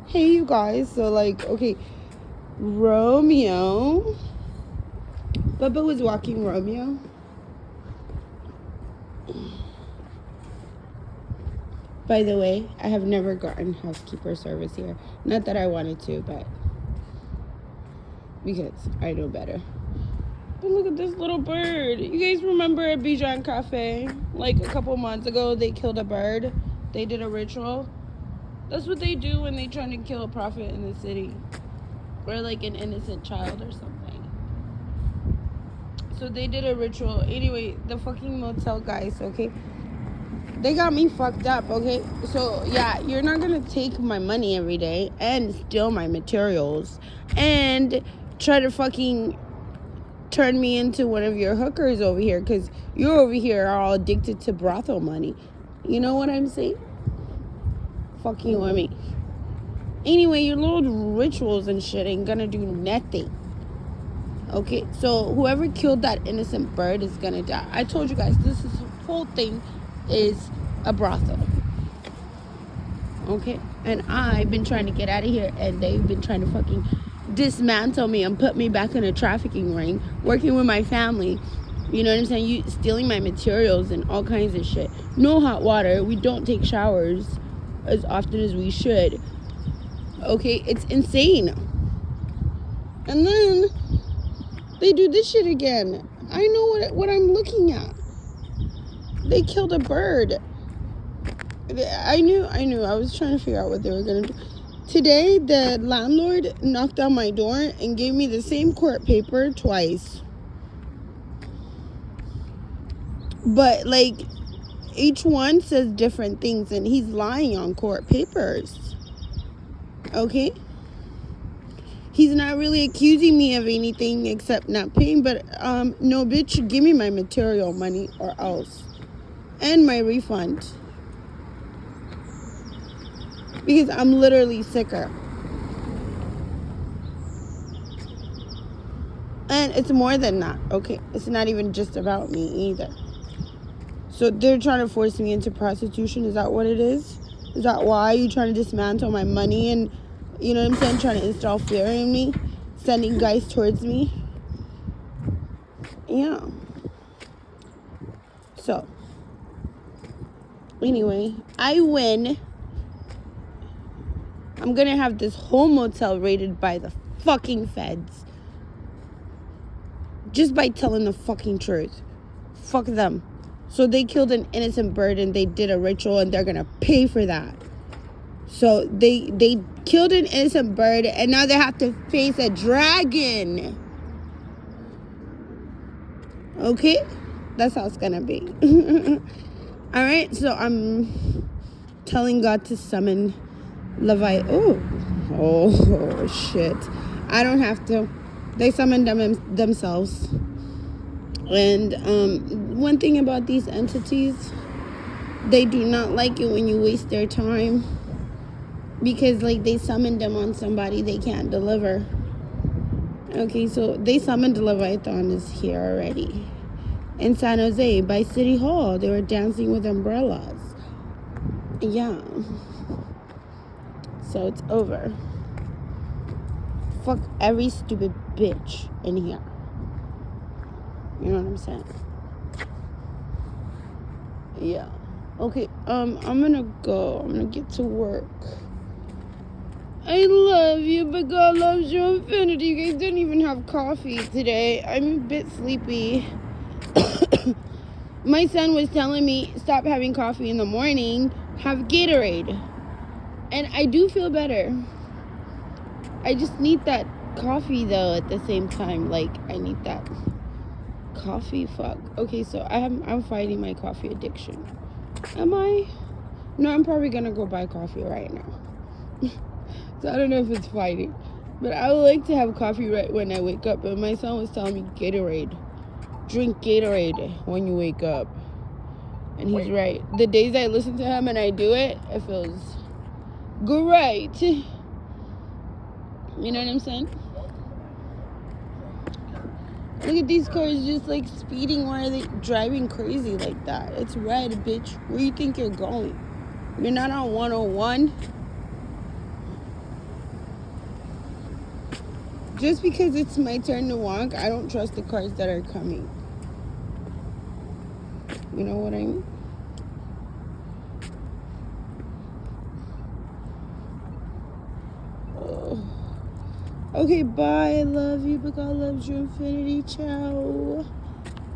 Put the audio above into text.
Hey, you guys. So, like, okay, Romeo. Bubba was walking Romeo. By the way, I have never gotten housekeeper service here. Not that I wanted to, but because I know better. But look at this little bird. You guys remember at Bijan Cafe? Like a couple months ago, they killed a bird. They did a ritual. That's what they do when they try to kill a prophet in the city. Or like an innocent child or something. So they did a ritual. Anyway, the fucking motel guys, okay? They got me fucked up, okay? So, yeah, you're not gonna take my money every day and steal my materials and try to fucking turn me into one of your hookers over here, because you're over here all addicted to brothel money. You know what I'm saying? Fucking with me. Anyway, your little rituals and shit ain't gonna do nothing. Okay, so whoever killed that innocent bird is gonna die. I told you guys, this whole thing is a brothel. Okay, and I've been trying to get out of here, and they've been trying to fucking dismantle me and put me back in a trafficking ring, working with my family. You know what I'm saying? You stealing my materials and all kinds of shit. No hot water. We don't take showers as often as we should. Okay, it's insane. And then they do this shit again. I know what I'm looking at. They killed a bird. I knew. I was trying to figure out what they were gonna do. Today, the landlord knocked on my door and gave me the same court paper twice. But, like, each one says different things, and he's lying on court papers. Okay? He's not really accusing me of anything except not paying, but, no, bitch, give me my material money or else. And my refund. Because I'm literally sicker. And it's more than that, okay? It's not even just about me either. So they're trying to force me into prostitution. Is that what it is? Is that why you're trying to dismantle my money and, you know what I'm saying, trying to install fear in me? Sending guys towards me? Yeah. So, anyway, I win. I'm gonna have this whole motel raided by the fucking feds. Just by telling the fucking truth. Fuck them. So they killed an innocent bird and they did a ritual and they're gonna pay for that. So they killed an innocent bird and now they have to face a dragon. Okay? That's how it's gonna be. Alright, so I'm telling God to summon Levi. Oh shit. I don't have to. They summoned them themselves. And one thing about these entities, they do not like it when you waste their time, because like they summoned them on somebody they can't deliver. Okay, so they summoned Leviathan is here already in San Jose by City Hall. They were dancing with umbrellas. Yeah. So it's over. Fuck every stupid bitch in here. You know what I'm saying? Yeah. Okay, I'm gonna go. I'm gonna get to work. I love you, but God loves you infinity. You guys didn't even have coffee today. I'm a bit sleepy. My son was telling me, stop having coffee in the morning, have Gatorade. And I do feel better. I just need that coffee, though, at the same time. Like, I need that coffee. Fuck. Okay, so I'm fighting my coffee addiction. Am I? No, I'm probably gonna go buy coffee right now. So I don't know if it's fighting. But I would like to have coffee right when I wake up. But my son was telling me Gatorade. Drink Gatorade when you wake up. And he's right. The days I listen to him and I do it, it feels great. You know what I'm saying? Look at these cars just like speeding. Why are they driving crazy like that? It's red, bitch. Where you think you're going? You're not on 101. Just because it's my turn to walk, I don't trust the cars that are coming. You know what I mean? Oh. Okay, bye. I love you, but God loves you. Infinity. Ciao.